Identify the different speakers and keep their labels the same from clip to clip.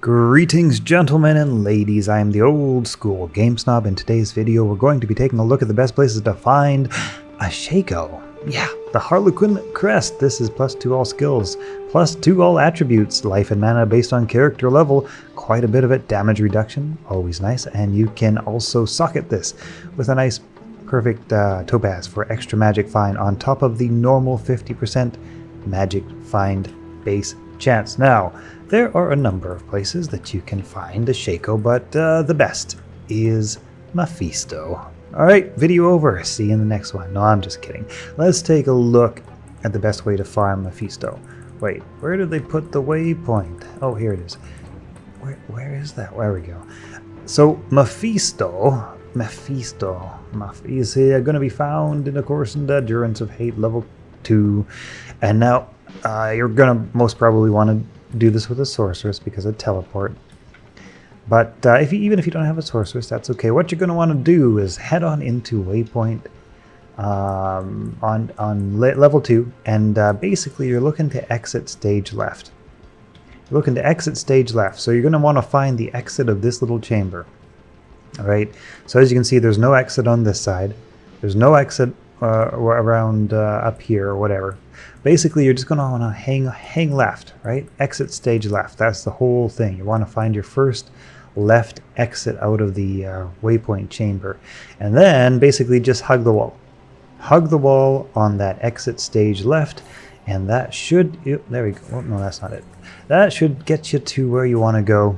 Speaker 1: Greetings, gentlemen and ladies. I am the old school Game Snob. In today's video, we're going to be taking a look at the best places to find a Shako. Yeah, the Harlequin crest. This is +2 all skills, +2 all attributes, life and mana based on character level, quite a bit of it, damage reduction, always nice, and you can also socket this with a nice perfect topaz for extra magic find on top of the normal 50% magic find base chance. Now, there are a number of places that you can find a Shako, but the best is Mephisto. Alright, video over. See you in the next one. No, I'm just kidding. Let's take a look at the best way to farm Mephisto. Wait, where did they put the waypoint? Oh, here it is. Where is that? There we go. So, Mephisto is going to be found in, of course, in the Endurance of Hate level 2. And now, you're going to most probably want to do this with a sorceress because of teleport. But even if you don't have a sorceress, that's okay. What you're going to want to do is head on into waypoint on level 2, and basically you're looking to exit stage left. You're looking to exit stage left, so you're going to want to find the exit of this little chamber. Alright, so as you can see, there's no exit on this side. There's no exit around up here or whatever. Basically, you're just going to want to hang left, right? Exit stage left. That's the whole thing. You want to find your first left exit out of the waypoint chamber. And then basically just hug the wall. Hug the wall on that exit stage left, and that should... there we go. Oh, no, that's not it. That should get you to where you want to go.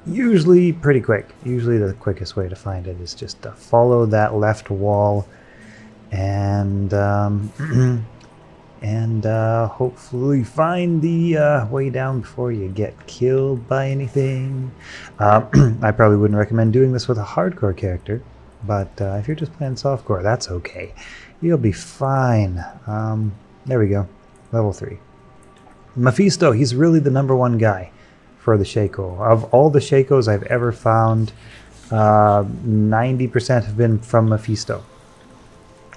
Speaker 1: Usually pretty quick. Usually the quickest way to find it is just to follow that left wall and hopefully find the way down before you get killed by anything. I probably wouldn't recommend doing this with a hardcore character, but if you're just playing softcore, that's okay. You'll be fine. There we go. Level 3. Mephisto, he's really the #1 guy for the Shako. Of all the Shakos I've ever found, 90% have been from Mephisto.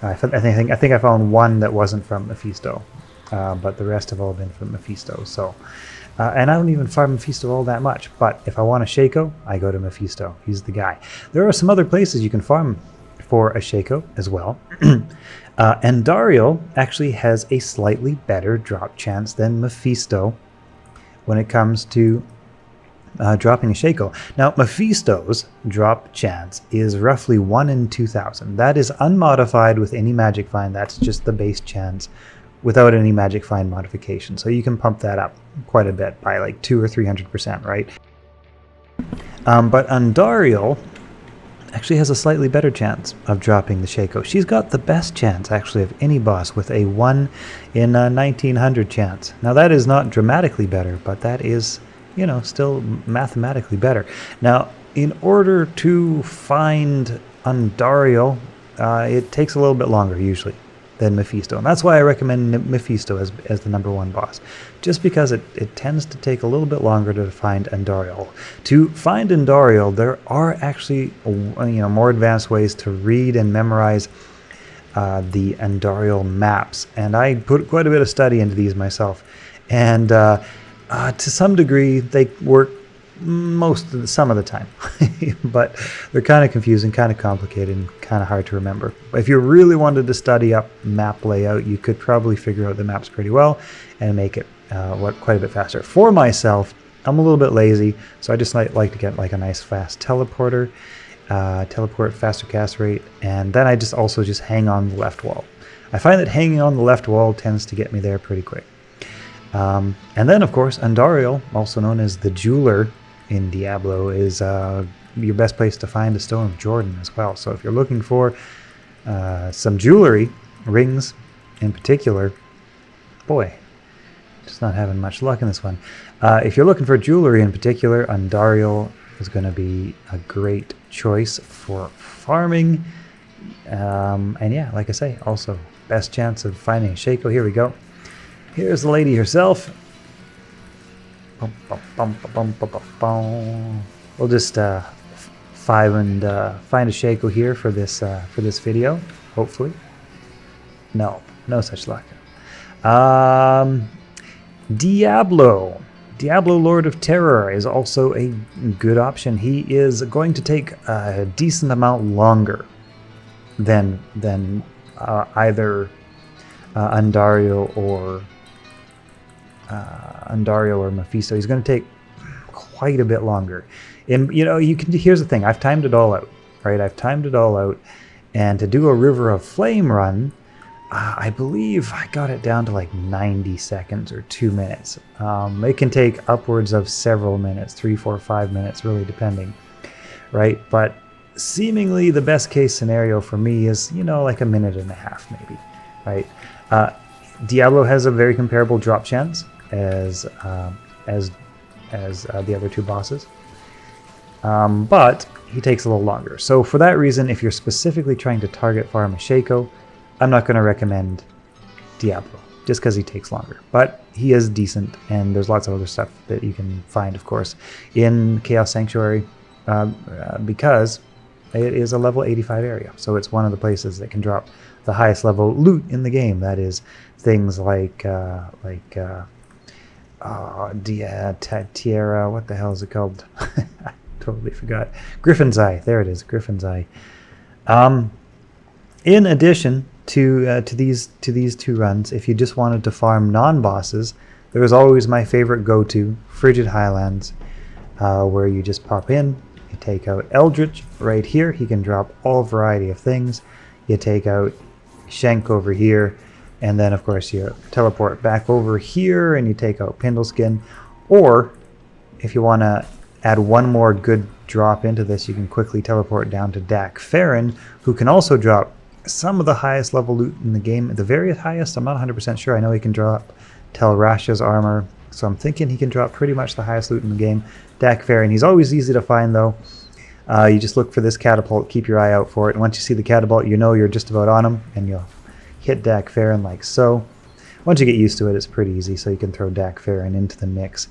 Speaker 1: I think I found one that wasn't from Mephisto, but the rest have all been from Mephisto. So, and I don't even farm Mephisto all that much. But if I want a Shako, I go to Mephisto. He's the guy. There are some other places you can farm for a Shako as well. Andariel actually has a slightly better drop chance than Mephisto when it comes to dropping a Shako. Now, Mephisto's drop chance is roughly 1 in 2,000. That is unmodified with any magic find. That's just the base chance without any magic find modification. So you can pump that up quite a bit by like 200 or 300%, right? But Andariel actually has a slightly better chance of dropping the Shako. She's got the best chance, actually, of any boss with a 1 in 1,900 chance. Now, that is not dramatically better, but that is, you know, still mathematically better. Now, in order to find Andariel, it takes a little bit longer, usually, than Mephisto. And that's why I recommend Mephisto as the #1 boss. Just because it tends to take a little bit longer to find Andariel. To find Andariel, there are actually more advanced ways to read and memorize the Andariel maps. And I put quite a bit of study into these myself. And to some degree, they work some of the time, but they're kind of confusing, kind of complicated, and kind of hard to remember. But if you really wanted to study up map layout, you could probably figure out the maps pretty well and make it quite a bit faster. For myself, I'm a little bit lazy, so I just like to get like a nice fast teleporter, teleport, faster cast rate, and then I just hang on the left wall. I find that hanging on the left wall tends to get me there pretty quick. And then, of course, Andariel, also known as the Jeweler in Diablo, is your best place to find a Stone of Jordan as well. So if you're looking for some jewelry, rings in particular, boy, just not having much luck in this one. If you're looking for jewelry in particular, Andariel is going to be a great choice for farming. And yeah, like I say, also best chance of finding a Shako. Here we go. Here's the lady herself. We'll just find a Shako here for this video, hopefully. No such luck. Diablo. Diablo Lord of Terror is also a good option. He is going to take a decent amount longer than either Andariel or Mephisto. He's going to take quite a bit longer. And here's the thing. I've timed it all out, right? I've timed it all out, and to do a River of Flame run, I believe I got it down to like 90 seconds or 2 minutes. It can take upwards of several minutes, 3, 4, 5 minutes, really depending, right? But seemingly the best case scenario for me is, like a minute and a half maybe, right? Diablo has a very comparable drop chance as the other two bosses, but he takes a little longer. So for that reason, if you're specifically trying to target farm a Shako, I'm not going to recommend Diablo, just because he takes longer. But he is decent, and there's lots of other stuff that you can find, of course, in Chaos Sanctuary, because it is a level 85 area. So it's one of the places that can drop the highest level loot in the game. That is things like Tierra, what the hell is it called? I totally forgot. Griffin's Eye. There it is, Griffin's Eye. In addition to these two runs, if you just wanted to farm non-bosses, there was always my favorite go-to, Frigid Highlands, where you just pop in, you take out Eldritch right here. He can drop all variety of things. You take out Shank over here, and then of course you teleport back over here and you take out Pindleskin. Or if you want to add one more good drop into this, you can quickly teleport down to Dak Farron, who can also drop some of the highest level loot in the game. The very highest, I'm not 100% sure. I know he can drop Tel Rasha's armor, so I'm thinking he can drop pretty much the highest loot in the game. Dak Farron, he's always easy to find though. You just look for this catapult, keep your eye out for it, and once you see the catapult, you're just about on him, and you'll hit Dak Farron like so. Once you get used to it, it's pretty easy, so you can throw Dak Farron into the mix.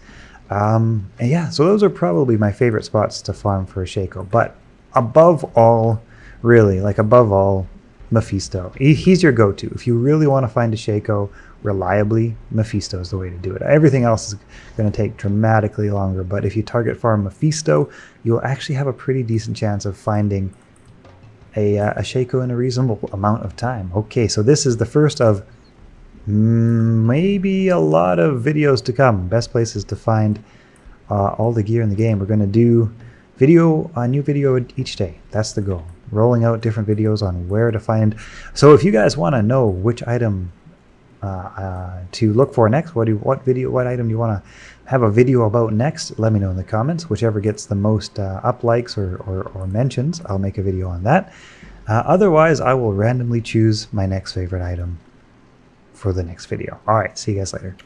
Speaker 1: And yeah, so those are probably my favorite spots to farm for a Shako. But above all, really, above all, Mephisto. He's your go-to. If you really want to find a Shako reliably, Mephisto is the way to do it. Everything else is going to take dramatically longer, but if you target farm Mephisto, you'll actually have a pretty decent chance of finding a Shako in a reasonable amount of time. Okay, so this is the first of maybe a lot of videos to come. Best places to find all the gear in the game. We're going to do a new video each day. That's the goal. Rolling out different videos on where to find. So if you guys want to know which item to look for next, what item you want to have a video about next, let me know in the comments. Whichever gets the most up likes or mentions, I'll make a video on that. Otherwise, I will randomly choose my next favorite item for the next video. All right, see you guys later.